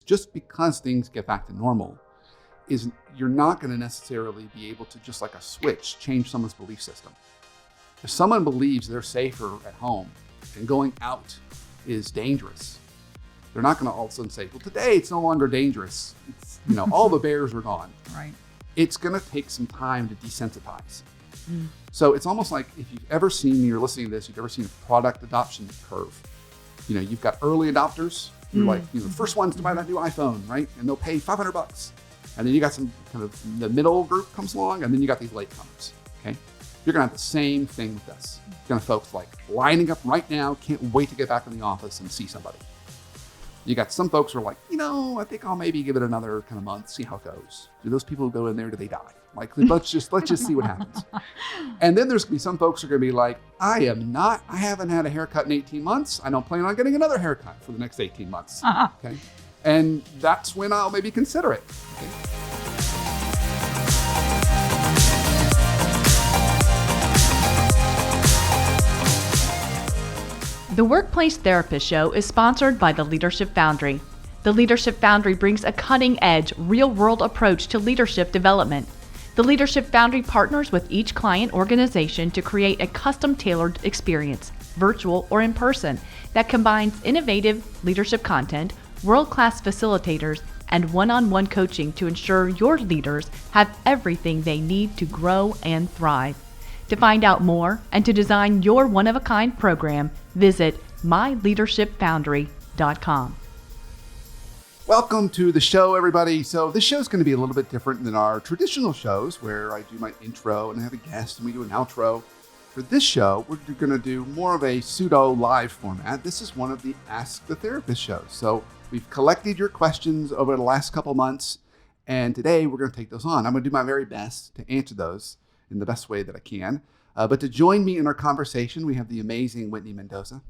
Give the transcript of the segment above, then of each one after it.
just because things get back to normal, is you're not going to necessarily be able to just like a switch change someone's belief system. If someone believes they're safer at home and going out is dangerous, they're not going to all of a sudden say, well, today it's no longer dangerous. It's, all the bears are gone. Right. It's going to take some time to desensitize. So it's almost like if you've ever seen, you're listening to this, you've ever seen a product adoption curve. You've got early adopters, who are like, the first ones to buy that new iPhone, right? And they'll pay $500. And then you got some kind of the middle group comes along, and then you got these latecomers, okay? You're gonna have the same thing with this. You're gonna have folks like lining up right now, can't wait to get back in the office and see somebody. You got some folks who are like, I think I'll maybe give it another kind of month, see how it goes. Do those people who go in there, do they die? Like, let's just see what happens. And then there's gonna be some folks who are gonna be like, I haven't had a haircut in 18 months. I don't plan on getting another haircut for the next 18 months, okay? And that's when I'll maybe consider it. Okay? The Workplace Therapist Show is sponsored by the Leadership Foundry. The Leadership Foundry brings a cutting-edge, real-world approach to leadership development. The Leadership Foundry partners with each client organization to create a custom-tailored experience, virtual or in person, that combines innovative leadership content, world-class facilitators, and one-on-one coaching to ensure your leaders have everything they need to grow and thrive. To find out more and to design your one-of-a-kind program, visit myleadershipfoundry.com. Welcome to the show, everybody. So this show is going to be a little bit different than our traditional shows where I do my intro and I have a guest and we do an outro. For this show, we're going to do more of a pseudo live format. This is one of the Ask the Therapist shows. So we've collected your questions over the last couple months, and today we're going to take those on. I'm going to do my very best to answer those in the best way that I can. But to join me in our conversation, we have the amazing Whitney Mendoza.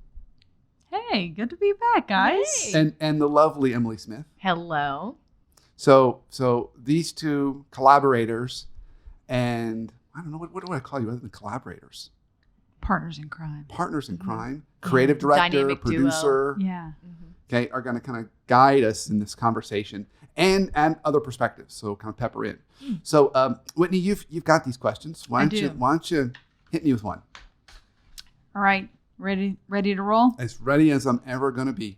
Hey, good to be back, guys. Hey. And the lovely Emily Smith. Hello. So these two collaborators, and I don't know, what do I call you other than collaborators? Partners in crime. Partners in crime. Creative director, Dynamic producer. duo. Yeah. Okay, are going to kind of guide us in this conversation and other perspectives. So kind of pepper in. So Whitney, you've got these questions. Why don't you hit me with one? All right. Ready to roll? As ready as I'm ever going to be.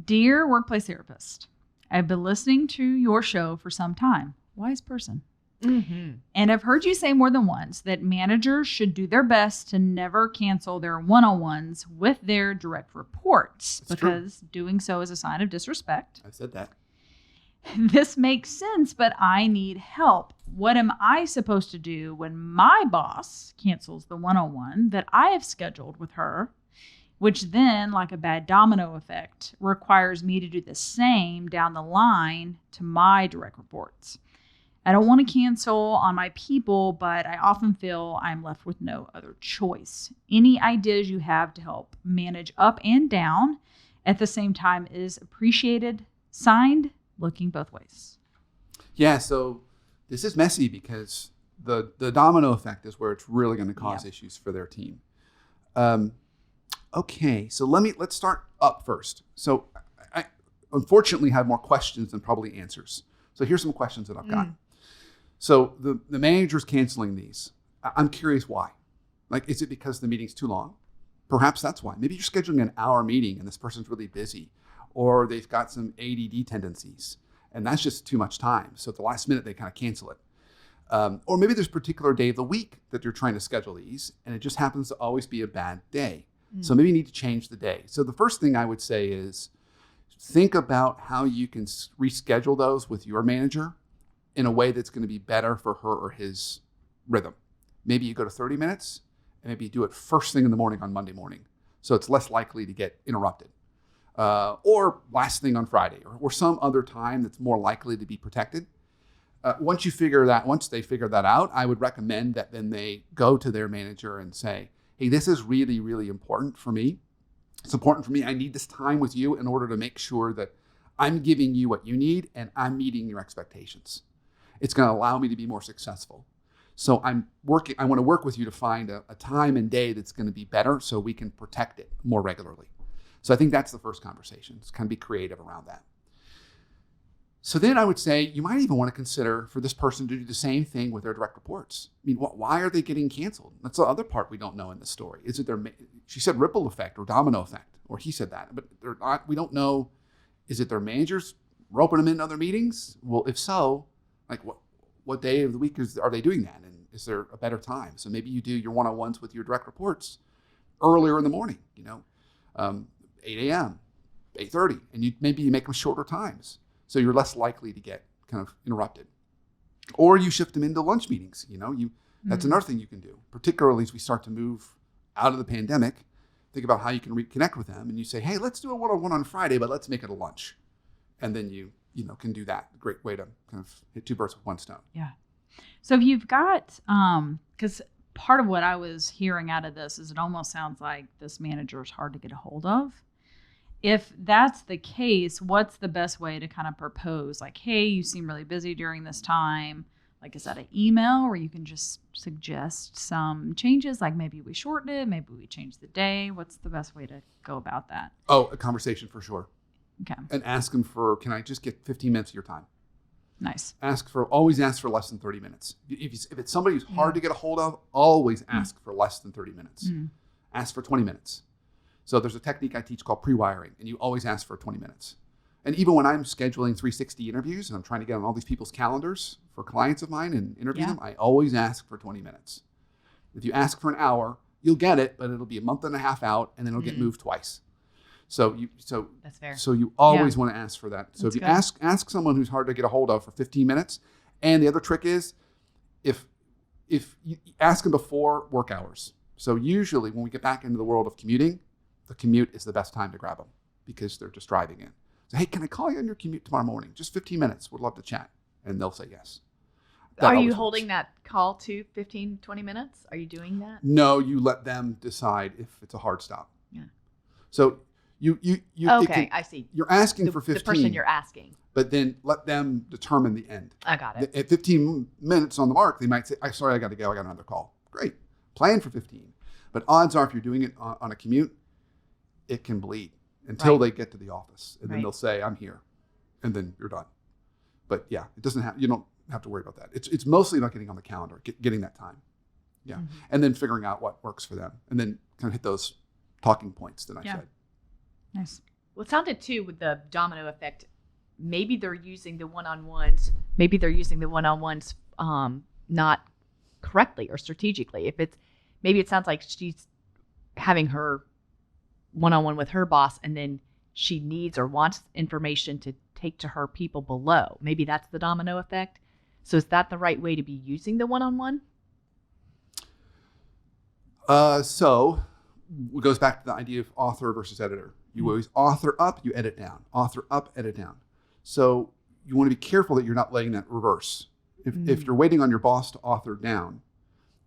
Dear Workplace Therapist, I've been listening to your show for some time. Wise person. Mm-hmm. And I've heard you say more than once that managers should do their best to never cancel their one-on-ones with their direct reports. That's because doing so is a sign of disrespect. I said that. This makes sense, but I need help. What am I supposed to do when my boss cancels the one-on-one that I have scheduled with her, which then, like a bad domino effect, requires me to do the same down the line to my direct reports? I don't want to cancel on my people, but I often feel I'm left with no other choice. Any ideas you have to help manage up and down at the same time is appreciated. Signed, looking both ways. Yeah, so this is messy because the domino effect is where it's really going to cause issues for their team. Okay, so let's start up first. So I unfortunately have more questions than probably answers. So here's some questions that I've got. So the manager's canceling these. I'm curious why. Like, is it because the meeting's too long? Perhaps that's why. Maybe you're scheduling an hour meeting and this person's really busy, or they've got some ADD tendencies and that's just too much time. So at the last minute, they kind of cancel it. Or maybe there's a particular day of the week that you're trying to schedule these and it just happens to always be a bad day. So maybe you need to change the day. So the first thing I would say is think about how you can reschedule those with your manager in a way that's going to be better for her or his rhythm. Maybe you go to 30 minutes and maybe you do it first thing in the morning on Monday morning. So it's less likely to get interrupted. Or last thing on Friday or some other time that's more likely to be protected. Once they figure that out, I would recommend that then they go to their manager and say, hey, this is really, really important for me. It's important for me. I need this time with you in order to make sure that I'm giving you what you need and I'm meeting your expectations. It's going to allow me to be more successful. So I want to work with you to find a time and day that's going to be better so we can protect it more regularly. So I think that's the first conversation. It's kind of be creative around that. So then I would say you might even want to consider for this person to do the same thing with their direct reports. I mean, why are they getting canceled? That's the other part we don't know in the story. Is it she said ripple effect or domino effect, or he said that, but they're not, we don't know. Is it their managers roping them into other meetings? Well, if so, like what day of the week are they doing that? And is there a better time? So maybe you do your one-on-ones with your direct reports earlier in the morning, 8 a.m., 8:30, and maybe you make them shorter times. So you're less likely to get kind of interrupted. Or you shift them into lunch meetings. That's another thing you can do, particularly as we start to move out of the pandemic. Think about how you can reconnect with them. And you say, hey, let's do a one-on-one on Friday, but let's make it a lunch. And then you can do that. Great way to kind of hit two birds with one stone. Yeah. So if you've got, because part of what I was hearing out of this is it almost sounds like this manager is hard to get a hold of. If that's the case, what's the best way to kind of propose? Like, hey, you seem really busy during this time. Like, is that an email where you can just suggest some changes? Like maybe we shorten it, maybe we change the day. What's the best way to go about that? Oh, a conversation for sure. Okay. And ask them can I just get 15 minutes of your time? Nice. Always ask for less than 30 minutes. If it's somebody who's hard to get a hold of, always ask for less than 30 minutes. Ask for 20 minutes. So there's a technique I teach called pre-wiring, and you always ask for 20 minutes. And even when I'm scheduling 360 interviews and I'm trying to get on all these people's calendars for clients of mine and interview them, I always ask for 20 minutes. If you ask for an hour, you'll get it, but it'll be a month and a half out, and then it'll get moved twice. So that's fair. So you always want to ask for that. So That's if you good. ask someone who's hard to get a hold of for 15 minutes, and the other trick is if you ask them before work hours. So usually when we get back into the world of commuting, the commute is the best time to grab them because they're just driving in. So, hey, can I call you on your commute tomorrow morning? Just 15 minutes. Would love to chat. And they'll say yes. Are you holding that call to 15, 20 minutes? Are you doing that? No, you let them decide if it's a hard stop. Yeah. So you okay, I see. You're asking for 15. The person you're asking. But then let them determine the end. I got it. At 15 minutes on the mark, they might say, sorry, I got to go. I got another call. Great. Plan for 15. But odds are if you're doing it on a commute, it can bleed until they get to the office. And then they'll say, I'm here. And then you're done. But yeah, you don't have to worry about that. It's mostly about getting on the calendar, getting that time. Yeah. Mm-hmm. And then figuring out what works for them. And then kind of hit those talking points that I said. Nice. Well, it sounded too with the domino effect. Maybe they're using the one-on-ones. Maybe they're using the one-on-ones not correctly or strategically. Maybe it sounds like she's having her one-on-one with her boss, and then she needs or wants information to take to her people below. Maybe that's the domino effect. So is that the right way to be using the one-on-one? So it goes back to the idea of author versus editor. You always author up, you edit down. Author up, edit down. So you want to be careful that you're not letting that reverse. If you're waiting on your boss to author down,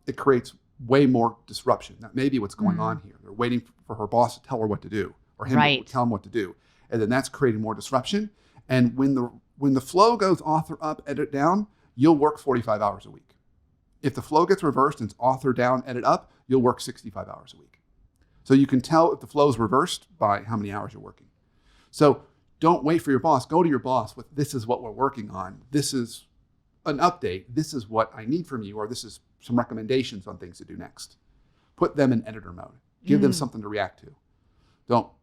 it creates way more disruption. That may be what's going on here. They're waiting for her boss to tell her what to do, or him to tell him what to do. And then that's creating more disruption. And when the flow goes author up, edit down, you'll work 45 hours a week. If the flow gets reversed and it's author down, edit up, you'll work 65 hours a week. So you can tell if the flow is reversed by how many hours you're working. So don't wait for your boss. Go to your boss with, this is what we're working on. This is an update. This is what I need from you, or this is some recommendations on things to do next. Put them in editor mode. Give them something to react to.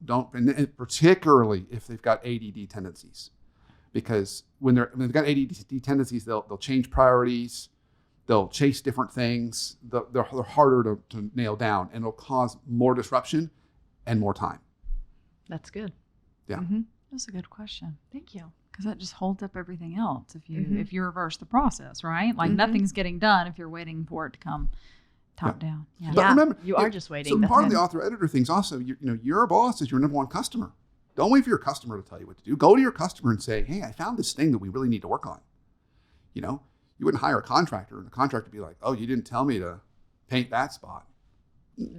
Don't, and particularly if they've got ADD tendencies, because when they've got ADD tendencies, they'll change priorities, they'll chase different things. They're harder to nail down, and it'll cause more disruption and more time. That's good. Yeah. Mm-hmm. That's a good question. Thank you. Because that just holds up everything else if you reverse the process, right? Like nothing's getting done if you're waiting for it to come top down. Yeah. But remember, you are just waiting. So That's part good. of the author-editor thing's also, your boss is your number one customer. Don't wait for your customer to tell you what to do. Go to your customer and say, hey, I found this thing that we really need to work on. You wouldn't hire a contractor, and the contractor would be like, oh, you didn't tell me to paint that spot.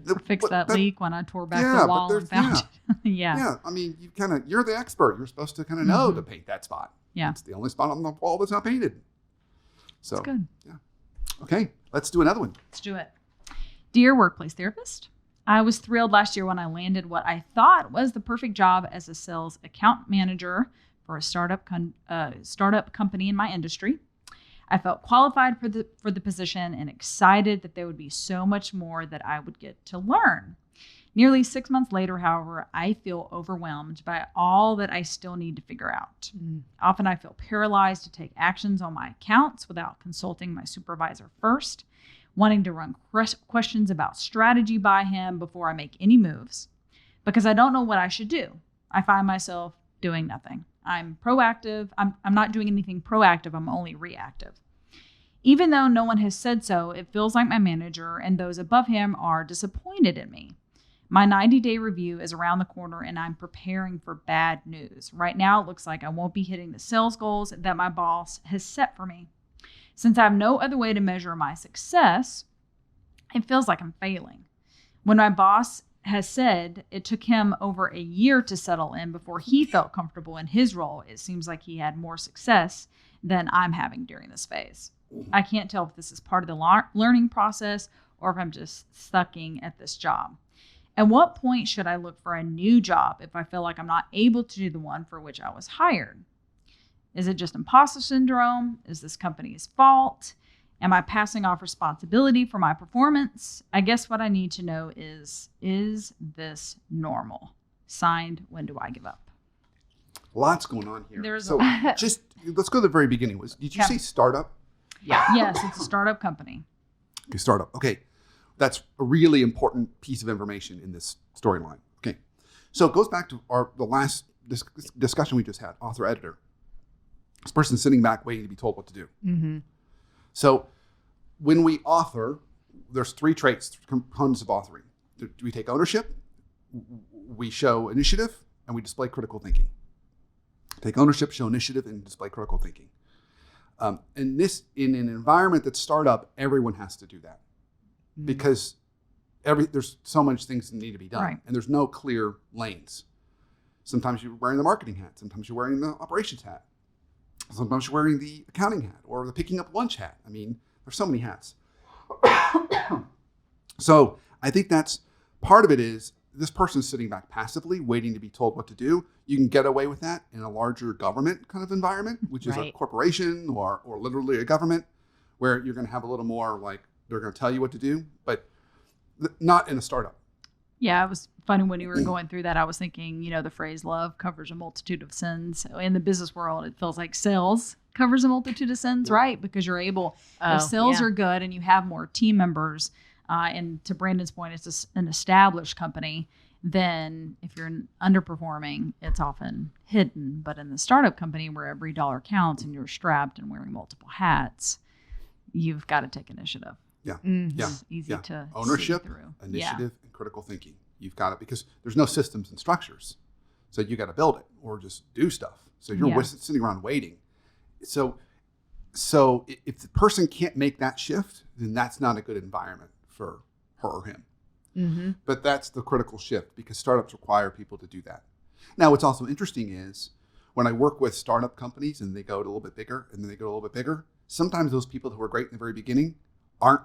Or fix that leak when I tore back the wall and found it. Yeah, I mean, you're the expert. You're supposed to kind of know to paint that spot. Yeah. It's the only spot on the wall that's not painted. So that's good. Yeah. Okay, let's do another one. Let's do it. Dear Workplace Therapist, I was thrilled last year when I landed what I thought was the perfect job as a sales account manager for a startup company in my industry. I felt qualified for the position and excited that there would be so much more that I would get to learn. Nearly 6 months later, however, I feel overwhelmed by all that I still need to figure out. Often I feel paralyzed to take actions on my accounts without consulting my supervisor first, wanting to run questions about strategy by him before I make any moves, because I don't know what I should do. I find myself doing nothing. I'm proactive. I'm not doing anything proactive. I'm only reactive. Even though no one has said so, it feels like my manager and those above him are disappointed in me. My 90-day review is around the corner and I'm preparing for bad news. Right now, it looks like I won't be hitting the sales goals that my boss has set for me. Since I have no other way to measure my success, it feels like I'm failing. When my boss has said it took him over a year to settle in before he felt comfortable in his role, it seems like he had more success than I'm having during this phase. I can't tell if this is part of the learning process or if I'm just sucking at this job. At what point should I look for a new job if I feel like I'm not able to do the one for which I was hired? Is it just imposter syndrome? Is this company's fault? Am I passing off responsibility for my performance? I guess what I need to know is this normal? Signed, when do I give up? Lots going on here. There's so just let's go to the very beginning. Did you say startup? Yeah. Yes, it's a startup company. Okay, startup. Okay. That's a really important piece of information in this storyline. Okay. So it goes back to the last discussion we just had, author-editor. This person's sitting back waiting to be told what to do. Mm-hmm. So when we author, there's 3 components of authoring. We take ownership, we show initiative, and we display critical thinking. Take ownership, show initiative, and display critical thinking. In an environment that's startup, everyone has to do that. Because there's so much things that need to be done, right. And there's no clear lanes. Sometimes you're wearing the marketing hat, sometimes you're wearing the operations hat, sometimes you're wearing the accounting hat or the picking up lunch hat. I mean, there's so many hats. So I think that's part of it is this person's sitting back passively waiting to be told what to do. You can get away with that in a larger government kind of environment, which is a corporation or literally a government where you're going to have a little more like, they're going to tell you what to do, but not in a startup. Yeah, it was funny when you were going through that. I was thinking, the phrase love covers a multitude of sins. In the business world, it feels like sales covers a multitude of sins, right? Because you're able, if sales are good and you have more team members, and to Brandon's point, it's an established company, then if you're underperforming, it's often hidden. But in the startup company where every dollar counts and you're strapped and wearing multiple hats, you've got to take initiative. Yeah. Mm-hmm. Yeah. It's easy to ownership, see through. initiative, and critical thinking. You've got it because there's no systems and structures. So you got to build it or just do stuff. So you're sitting around waiting. So if the person can't make that shift, then that's not a good environment for her or him. Mm-hmm. But that's the critical shift because startups require people to do that. Now, what's also interesting is when I work with startup companies and they go a little bit bigger and then they go a little bit bigger, sometimes those people who were great in the very beginning aren't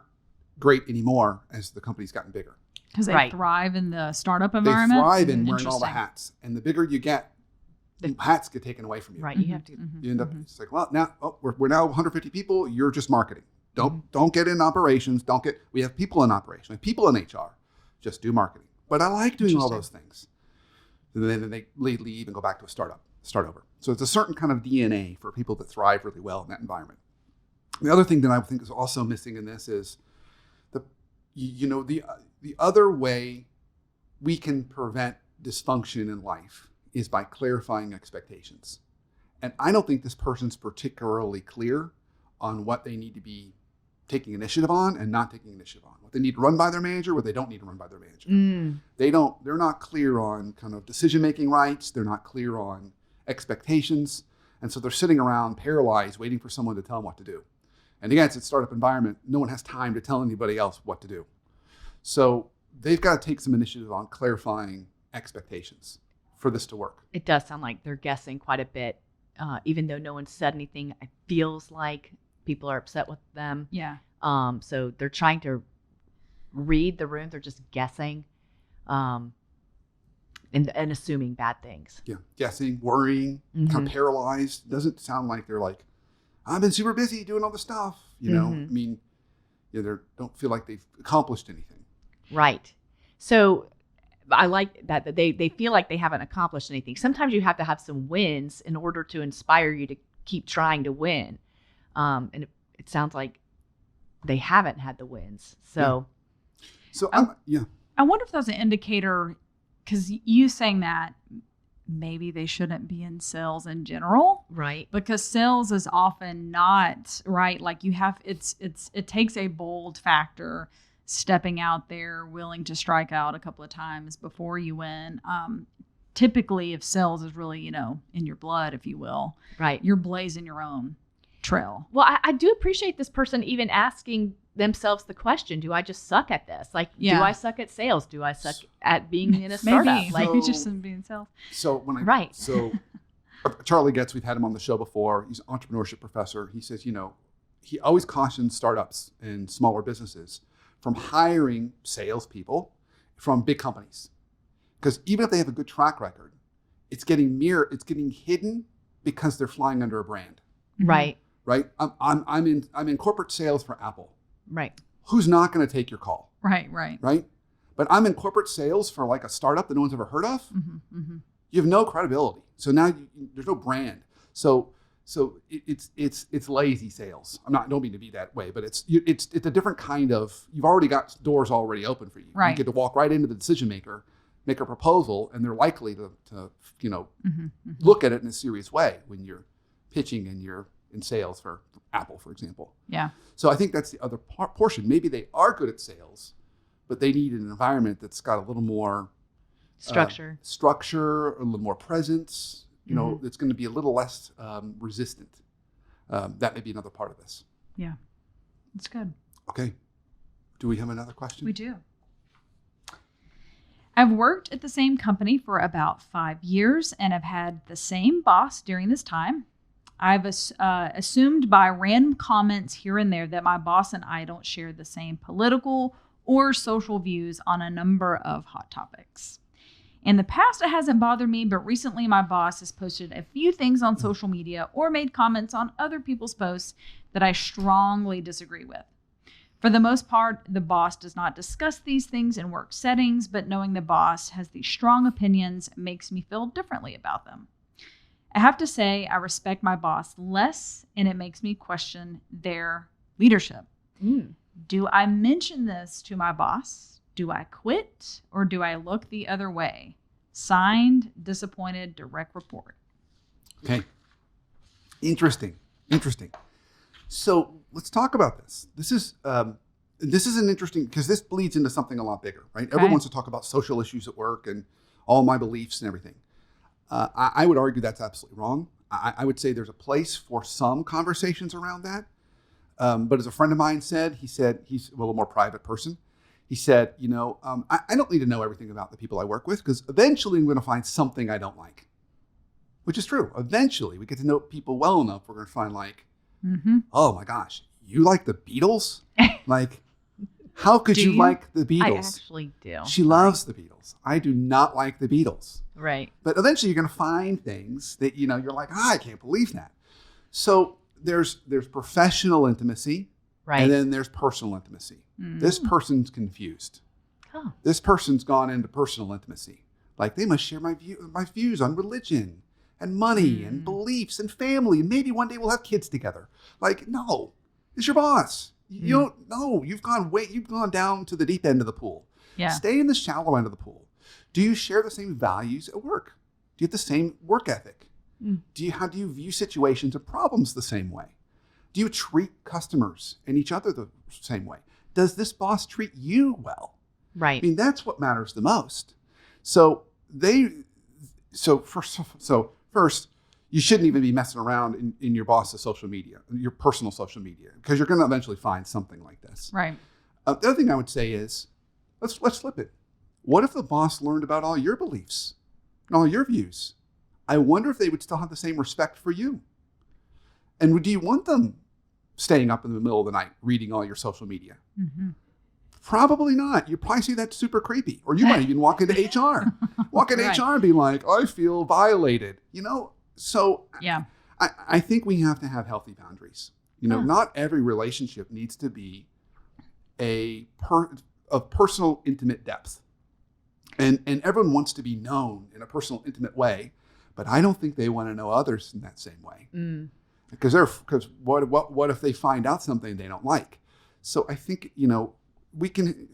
great anymore as the company's gotten bigger. Because they thrive in the startup environment? They thrive in wearing all the hats. And the bigger you get, the hats get taken away from you. Right, you have to. You end up, it's like, well, now we're now 150 people, you're just marketing. Don't get in operations. We have people in operation. We have people in HR. Just do marketing. But I like doing all those things. And then they leave and go back to a startup, start over. So it's a certain kind of DNA for people that thrive really well in that environment. The other thing that I think is also missing in this is the other way we can prevent dysfunction in life is by clarifying expectations. And I don't think this person's particularly clear on what they need to be taking initiative on and not taking initiative on. What they need to run by their manager, what they don't need to run by their manager. They're not clear on kind of decision-making rights. They're not clear on expectations. And so they're sitting around paralyzed, waiting for someone to tell them what to do. And again, it's a startup environment. No one has time to tell anybody else what to do. So they've got to take some initiative on clarifying expectations for this to work. It does sound like they're guessing quite a bit. Even though no one said anything, it feels like people are upset with them. Yeah. So they're trying to read the room. They're just guessing. And and assuming bad things. Yeah. Guessing, worrying, kind of paralyzed. Doesn't sound like they're like, I've been super busy doing all this stuff. You know, I mean, they don't feel like they've accomplished anything. Right. So I like that they feel like they haven't accomplished anything. Sometimes you have to have some wins in order to inspire you to keep trying to win. And it sounds like they haven't had the wins. So, I wonder if that's an indicator, because you saying that maybe they shouldn't be in sales in general. right. Because sales is often not right. Like it takes a bold factor, stepping out there, willing to strike out a couple of times before you win. Typically, if sales is really, in your blood, if you will, Right. you're blazing your own trail. Well, I do appreciate this person even asking themselves the question, do I just suck at this? Like, do I suck at sales? Do I suck at being in a startup? Maybe, Like, maybe just in being sales. So Right. So Charlie Getz, we've had him on the show before. He's an entrepreneurship professor. He says, he always cautions startups and smaller businesses from hiring salespeople from big companies, because even if they have a good track record, it's getting hidden because they're flying under a brand. right. Right? I'm in corporate sales for Apple. Right. Who's not going to take your call? Right. Right? But I'm in corporate sales for like a startup that no one's ever heard of. You have no credibility. So now there's no brand. So it's lazy sales. Don't mean to be that way, but it's a different kind of. You've already got doors already open for you. Right. You get to walk right into the decision maker, make a proposal, and they're likely to look at it in a serious way when you're pitching and you're in sales for Apple, for example. Yeah. So I think that's the other portion. Maybe they are good at sales, but they need an environment that's got a little more Structure, a little more presence. It's going to be a little less resistant. That may be another part of this. Yeah. It's good. Okay. Do we have another question? We do. I've worked at the same company for about 5 years and have had the same boss during this time. I've assumed by random comments here and there that my boss and I don't share the same political or social views on a number of hot topics. In the past, it hasn't bothered me, but recently my boss has posted a few things on social media or made comments on other people's posts that I strongly disagree with. For the most part, the boss does not discuss these things in work settings, but knowing the boss has these strong opinions makes me feel differently about them. I have to say, I respect my boss less, and it makes me question their leadership. Do I mention this to my boss? Do I quit, or do I look the other way? Signed, disappointed, direct report. Okay. Interesting. So let's talk about this. This is an interesting, because this bleeds into something a lot bigger, right? Everyone wants to talk about social issues at work and all my beliefs and everything. I would argue that's absolutely wrong. I would say there's a place for some conversations around that. But as a friend of mine said, he's a little more private person. He said, I don't need to know everything about the people I work with, because eventually I'm going to find something I don't like, which is true. Eventually we get to know people well enough, we're going to find oh my gosh, you like the Beatles? Like, how could you like the Beatles? I actually do. She loves the Beatles. I do not like the Beatles. Right. But eventually you're going to find things that, you're like, I can't believe that. So there's professional intimacy, Right. and then there's personal intimacy. This person's confused. Oh. This person's gone into personal intimacy. Like, they must share my views on religion and money and beliefs and family. And maybe one day we'll have kids together. Like, no, it's your boss. You don't know. You've gone down to the deep end of the pool. Yeah. Stay in the shallow end of the pool. Do you share the same values at work? Do you have the same work ethic? How do you view situations and problems the same way? Do you treat customers and each other the same way? Does this boss treat you well? Right. I mean, that's what matters the most. So first, you shouldn't even be messing around in your boss's social media, your personal social media, because you're going to eventually find something like this. Right. The other thing I would say is, let's flip it. What if the boss learned about all your beliefs and all your views? I wonder if they would still have the same respect for you. And do you want them staying up in the middle of the night reading all your social media? Probably not. You probably see that super creepy. Or you might even walk into HR. Walk into Right. HR and be like, I feel violated. So Yeah. I think we have to have healthy boundaries. Yeah. Not every relationship needs to be of personal, intimate depth. And everyone wants to be known in a personal, intimate way, but I don't think they want to know others in that same way. Because what if they find out something they don't like? So I think, we can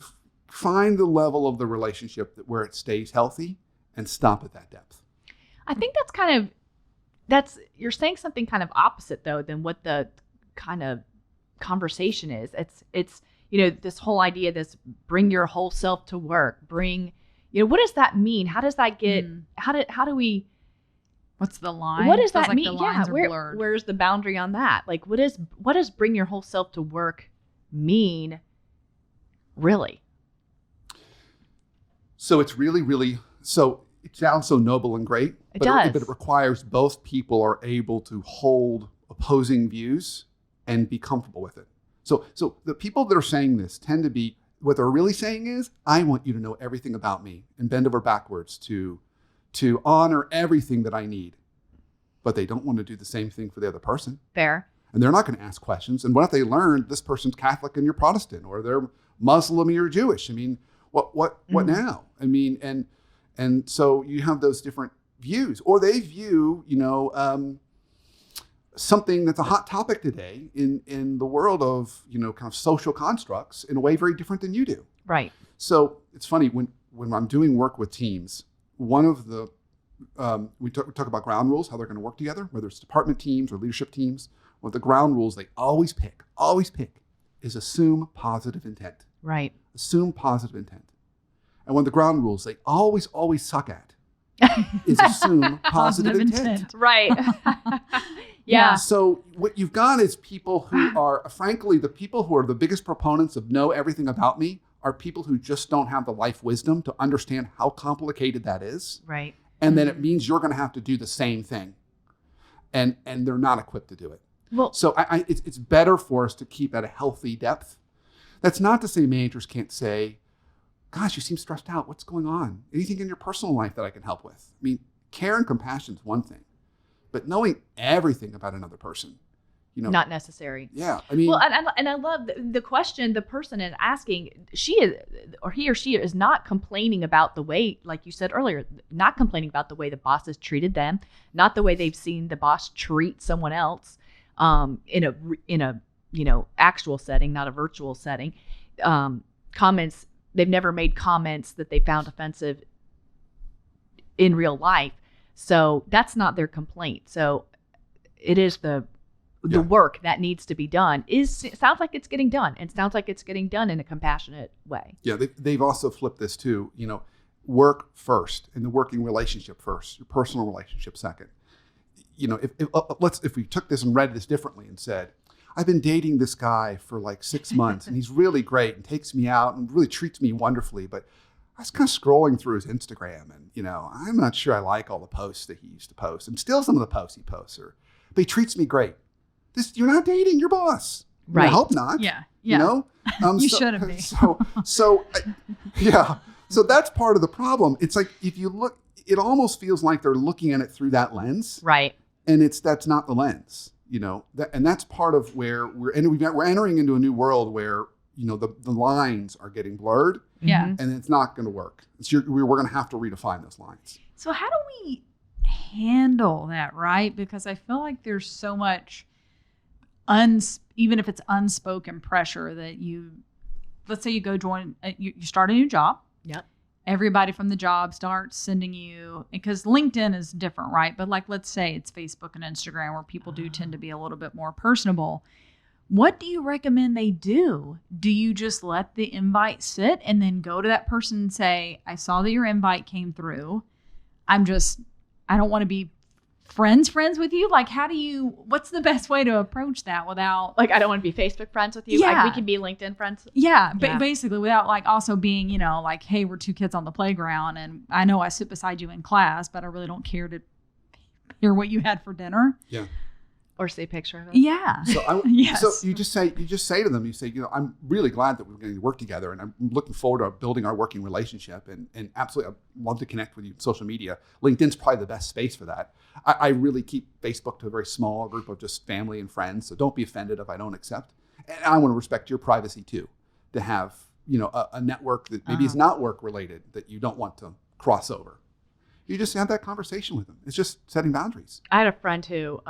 find the level of the relationship where it stays healthy and stop at that depth. I think you're saying something kind of opposite though than what the kind of conversation is. It's this whole idea, this bring your whole self to work, what does that mean? How does that get, how do we, What's the line? what does Feels that like mean? The lines are Yeah, blurred. where's the boundary on that? Like what does bring your whole self to work mean really? So it's really, so it sounds so noble and great. It does. But it requires both people are able to hold opposing views and be comfortable with it. So the people that are saying this tend to be, what they're really saying is, I want you to know everything about me and bend over backwards to honor everything that I need. But they don't want to do the same thing for the other person. Fair. And they're not going to ask questions. And what if they learn this person's Catholic and you're Protestant, or they're Muslim and you're Jewish? I mean, what now? I mean, and so you have those different views, or they view, something that's a hot topic today in the world of, kind of social constructs in a way very different than you do. Right. So it's funny when I'm doing work with teams, one of the, we talk about ground rules, how they're going to work together, whether it's department teams or leadership teams. One of the ground rules they always pick is assume positive intent. Right. Assume positive intent. And one of the ground rules they always suck at is assume positive intent. Right. Yeah. So what you've got is people who are, frankly, the people who are the biggest proponents of know everything about me are people who just don't have the life wisdom to understand how complicated that is. Right. And then it means you're going to have to do the same thing. And they're not equipped to do it. Well, So it's better for us to keep at a healthy depth. That's not to say managers can't say, gosh, you seem stressed out. What's going on? Anything in your personal life that I can help with? I mean, care and compassion is one thing, but knowing everything about another person, not necessary. Yeah, I mean, Well, and I love the question the person is asking. He or she is not complaining about the way, like you said earlier, not complaining about the way the boss has treated them, not the way they've seen the boss treat someone else, in a actual setting, not a virtual setting. Comments, they've never made comments that they found offensive in real life, so that's not their complaint. So it is the work that needs to be done. Sounds like it's getting done, and sounds like it's getting done in a compassionate way. Yeah, they've also flipped this too. Work first, and the working relationship first, your personal relationship second. If we took this and read this differently and said, I've been dating this guy for like 6 months, and he's really great and takes me out and really treats me wonderfully, but I was kind of scrolling through his Instagram, and I'm not sure I like all the posts that he used to post, and still some of the posts he posts but he treats me great. You're not dating your boss. Right. I hope not. Yeah. You shouldn't be. So that's part of the problem. It's like, if you look, it almost feels like they're looking at it through that lens. Right. And that's not the lens, and that's part of where we're entering into a new world where, the lines are getting blurred. Yeah. And it's not going to work. We're going to have to redefine those lines. So how do we handle that, right? Because I feel like there's so much even if it's unspoken pressure that let's say you go join, you start a new job. Yep. Everybody from the job starts sending you, because LinkedIn is different, right? But like, let's say it's Facebook and Instagram where people do tend to be a little bit more personable. What do you recommend they do? Do you just let the invite sit and then go to that person and say, I saw that your invite came through. I don't want to be friends with you? Like, what's the best way to approach that without... Like, I don't want to be Facebook friends with you. Yeah. Like, we can be LinkedIn friends. Yeah, Yeah. basically without like also being, like, hey, we're two kids on the playground and I know I sit beside you in class, but I really don't care to hear what you had for dinner. Yeah. Or see a picture of it. Yeah. So Yes. So you just say to them, you say, I'm really glad that we're going to work together, and I'm looking forward to building our working relationship, and absolutely, I'd love to connect with you on social media. LinkedIn's probably the best space for that. I really keep Facebook to a very small group of just family and friends, so don't be offended if I don't accept. And I want to respect your privacy too, to have a network that maybe is not work related that you don't want to cross over. You just have that conversation with them. It's just setting boundaries. I had a friend who,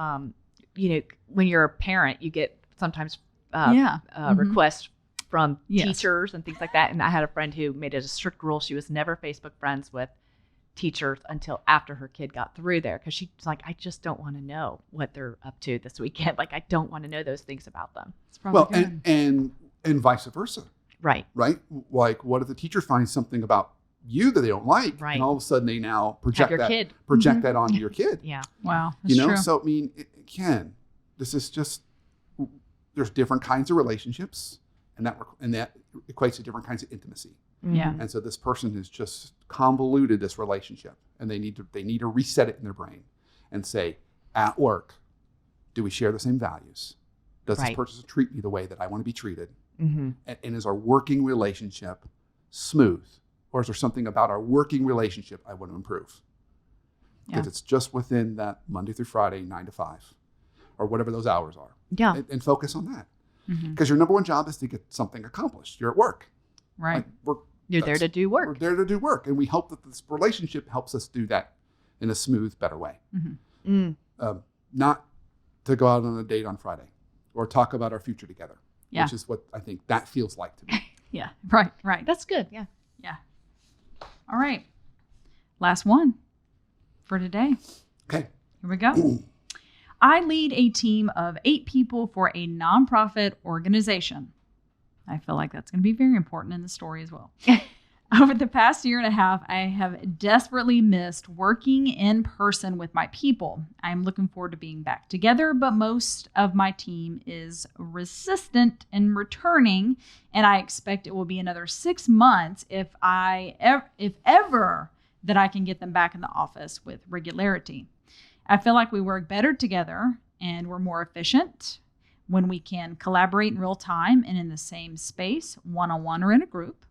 when you're a parent, you get sometimes requests from teachers and things like that. And I had a friend who made it a strict rule. She was never Facebook friends with teachers until after her kid got through there. Because she's like, I just don't want to know what they're up to this weekend. Like, I don't want to know those things about them. It's probably good. And vice versa. Right. Like, what if the teacher finds something about you that they don't like, right, and all of a sudden they now project that onto your kid. Yeah. Wow. That's true. So I mean, again, this is just, there's different kinds of relationships, and that equates to different kinds of intimacy. Yeah. And so this person has just convoluted this relationship, and they need to reset it in their brain and say, at work, do we share the same values? Does this person treat me the way that I want to be treated? Mm-hmm. And is our working relationship smooth? Or is there something about our working relationship I want to improve? Because it's just within that Monday through Friday, 9 to 5, or whatever those hours are. Yeah. And focus on that. Because your number one job is to get something accomplished. You're at work. Right. You're there to do work. We're there to do work. And we hope that this relationship helps us do that in a smooth, better way. Not to go out on a date on Friday or talk about our future together, which is what I think that feels like to me. Yeah. Right. That's good. Yeah. Yeah. All right. Last one for today. Okay. Here we go. I lead a team of 8 people for a nonprofit organization. I feel like that's going to be very important in the story as well. Over the past year and a half, I have desperately missed working in person with my people. I'm looking forward to being back together, but most of my team is resistant in returning, and I expect it will be another 6 months if ever that I can get them back in the office with regularity. I feel like we work better together and we're more efficient when we can collaborate in real time and in the same space, one-on-one or in a group.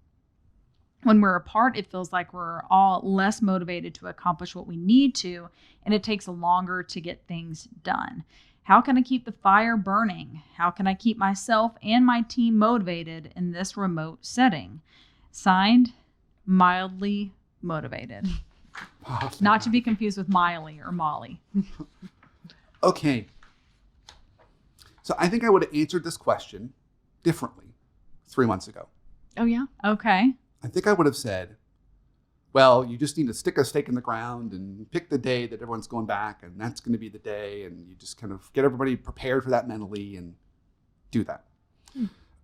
When we're apart, it feels like we're all less motivated to accomplish what we need to, and it takes longer to get things done. How can I keep the fire burning? How can I keep myself and my team motivated in this remote setting? Signed, Mildly Motivated. Not to be confused with Miley or Molly. Okay. So I think I would have answered this question differently 3 months ago. Oh, yeah? Okay. I think I would have said, well, you just need to stick a stake in the ground and pick the day that everyone's going back, and that's going to be the day, and you just kind of get everybody prepared for that mentally and do that.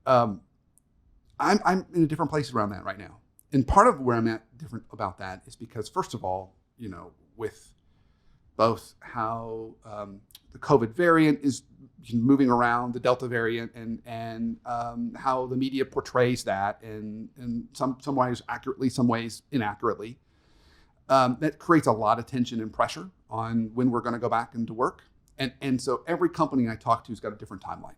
I'm in a different place around that right now. And part of where I'm at different about that is because, first of all, with both how the COVID variant is moving around, the Delta variant, and how the media portrays that, and in some ways accurately, some ways inaccurately, that creates a lot of tension and pressure on when we're going to go back into work. And so every company I talk to has got a different timeline.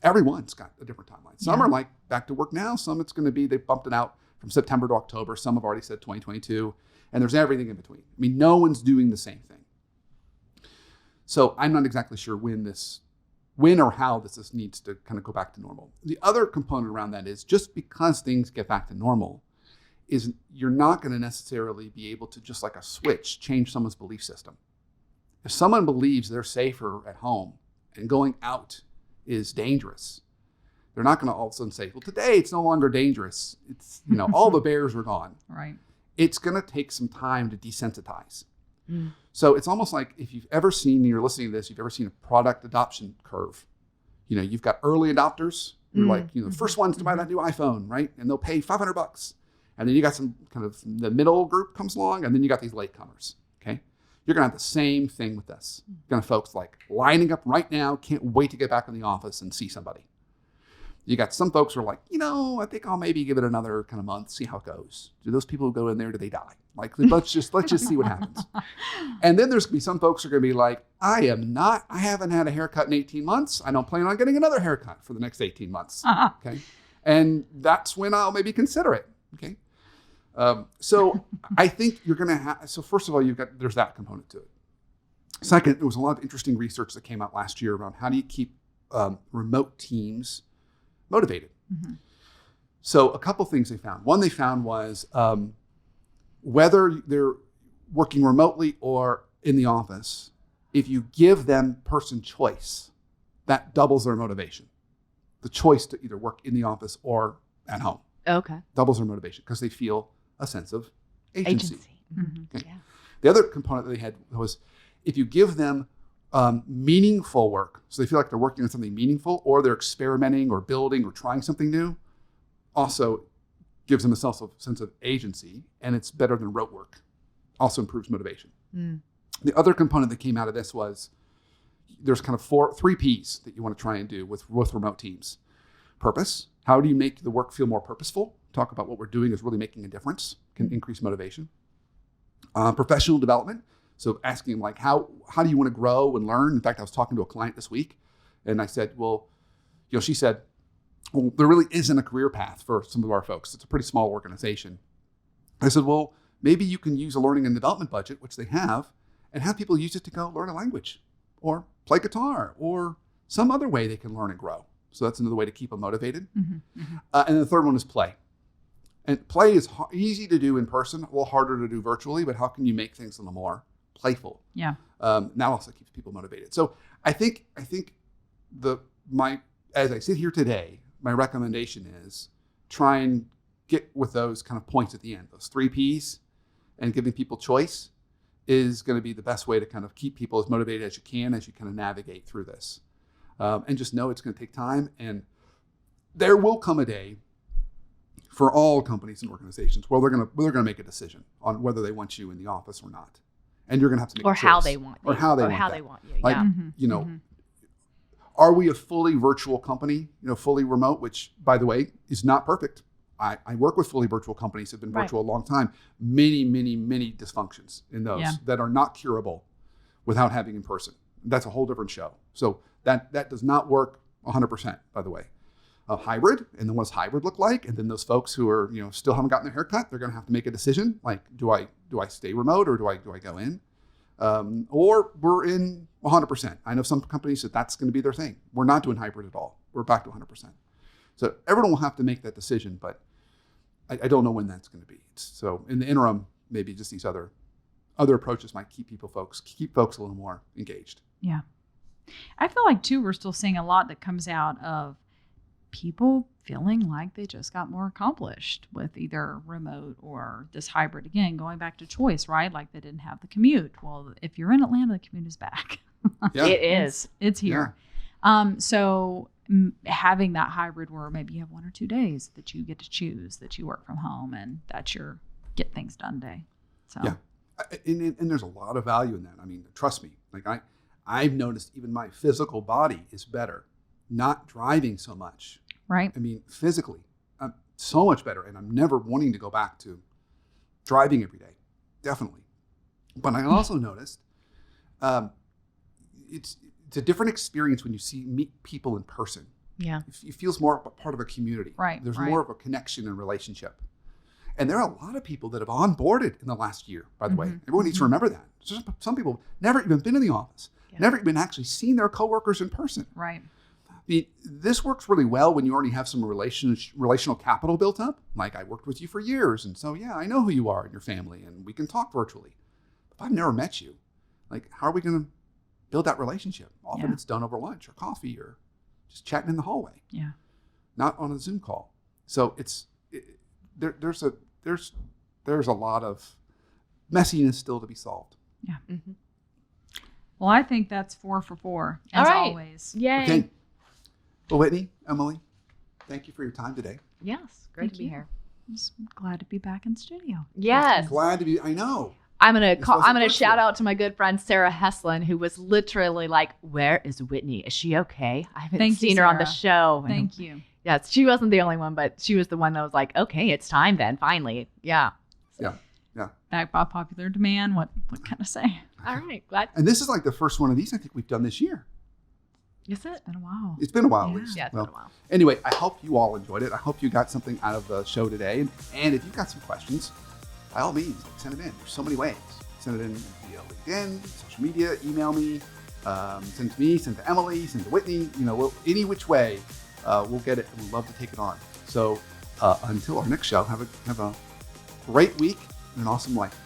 Everyone's got a different timeline. Some are like back to work now. Some it's going to be, they bumped it out from September to October. Some have already said 2022. And there's everything in between. I mean, no one's doing the same thing. So I'm not exactly sure when or how this needs to kind of go back to normal. The other component around that is just because things get back to normal, is you're not going to necessarily be able to just like a switch change someone's belief system. If someone believes they're safer at home and going out is dangerous, they're not going to all of a sudden say, well, today it's no longer dangerous. It's, all the bears are gone. Right. It's going to take some time to desensitize. So it's almost like if you've ever seen, you're listening to this, you've ever seen a product adoption curve. You've got early adopters, who are like, the first ones to buy that new iPhone, right? And they'll pay $500. And then you got some kind of, the middle group comes along, and then you got these latecomers, okay? You're going to have the same thing with this. You're going to have folks like lining up right now, can't wait to get back in the office and see somebody. You got some folks who are like, I think I'll maybe give it another kind of month, see how it goes. Do those people who go in there, do they die? Like, let's just see what happens. And then there's going to be some folks who are going to be like, I haven't had a haircut in 18 months. I don't plan on getting another haircut for the next 18 months. Okay. And that's when I'll maybe consider it. Okay. So I think you're going to have, so first of all, there's that component to it. Second, there was a lot of interesting research that came out last year around how do you keep remote teams motivated. Mm-hmm. So a couple things they found. One they found was whether they're working remotely or in the office, if you give them person choice, that doubles their motivation. The choice to either work in the office or at home. Okay. Doubles their motivation because they feel a sense of agency. Mm-hmm. Okay. Yeah. The other component that they had was if you give them meaningful work, so they feel like they're working on something meaningful or they're experimenting or building or trying something new, also gives them a sense of agency, and it's better than rote work. Also improves motivation. Mm. The other component that came out of this was there's kind of 3 Ps that you want to try and do with remote teams. Purpose. How do you make the work feel more purposeful? Talk about what we're doing is really making a difference, can increase motivation. Professional development. So asking like, how do you want to grow and learn? In fact, I was talking to a client this week and I said, she said, well, there really isn't a career path for some of our folks. It's a pretty small organization. I said, well, maybe you can use a learning and development budget, which they have, and have people use it to go learn a language or play guitar or some other way they can learn and grow. So that's another way to keep them motivated. Mm-hmm, mm-hmm. And then the third one is play. And play is easy to do in person, a little harder to do virtually, but how can you make things a little more playful? Yeah. That also keeps people motivated. So I think as I sit here today, my recommendation is try and get with those kind of points at the end, those 3 Ps, and giving people choice is going to be the best way to kind of keep people as motivated as you can as you kind of navigate through this. And just know it's going to take time, and there will come a day for all companies and organizations where they're going to make a decision on whether they want you in the office or not, and you're going to have to make a choice. How they want you. Or how they want you. Like, are we a fully virtual company, fully remote, which, by the way, is not perfect. I work with fully virtual companies that have been virtual a long time. Many, many, many dysfunctions in those that are not curable without having in person. That's a whole different show. So that does not work 100%, by the way. Hybrid, and then what does hybrid look like? And then those folks who are, still haven't gotten their haircut, they're going to have to make a decision. Like, do I stay remote or do I go in? Or we're in 100%. I know some companies that's going to be their thing. We're not doing hybrid at all. We're back to 100%. So everyone will have to make that decision, but I don't know when that's going to be. So in the interim, maybe just these other approaches might keep folks a little more engaged. Yeah. I feel like too, we're still seeing a lot that comes out of people feeling like they just got more accomplished with either remote or this hybrid. Again, going back to choice, right? Like they didn't have the commute. Well, if you're in Atlanta, the commute is back. Yeah. It is. It's here. Yeah. So having that hybrid where maybe you have 1 or 2 days that you get to choose, that you work from home, and that's your get things done day. So yeah, and there's a lot of value in that. I mean, trust me. Like I've noticed even my physical body is better, not driving so much. Right. I mean, physically, I'm so much better, and I'm never wanting to go back to driving every day. Definitely. But I also noticed it's a different experience when you meet people in person. Yeah. It feels more part of a community. Right. There's more of a connection and relationship. And there are a lot of people that have onboarded in the last year, by the way. Everyone needs to remember that. Some people never even been in the office, never even actually seen their coworkers in person. Right. This works really well when you already have some relational capital built up. Like, I worked with you for years, and so I know who you are and your family, and we can talk virtually. If I've never met you, like, how are we going to build that relationship? Often it's done over lunch or coffee or just chatting in the hallway. Yeah. Not on a Zoom call. So there's a lot of messiness still to be solved. Yeah. Mm-hmm. Well, I think that's 4 for 4 as always. Yay. Okay. Well, Whitney, Emily, thank you for your time today. Yes. Great to be here. I'm just glad to be back in studio. Yes. Glad to be. I know. I'm gonna wasn't shout virtual. out to my good friend Sarah Heslin, who was literally like, "Where is Whitney? Is she okay? I haven't Thank you, seen her on the Sarah. show." Thank you. Yes, she wasn't the only one, but she was the one that was like, "Okay, it's time then, finally." Yeah. Yeah. Yeah. Back by popular demand. What can I say? All right, glad. And this is like the first one of these I think we've done this year. Is it? It's been a while. It's been a while Yeah. at least. Yeah, it's Well, been a while. anyway, I hope you all enjoyed it. I hope you got something out of the show today. And if you've got some questions, by all means, send them in. There's so many ways. Send it in via LinkedIn, social media, email me, send it to me, send it to Emily, send it to Whitney. Any which way, we'll get it. And we'd love to take it on. So until our next show, have a great week and an awesome life.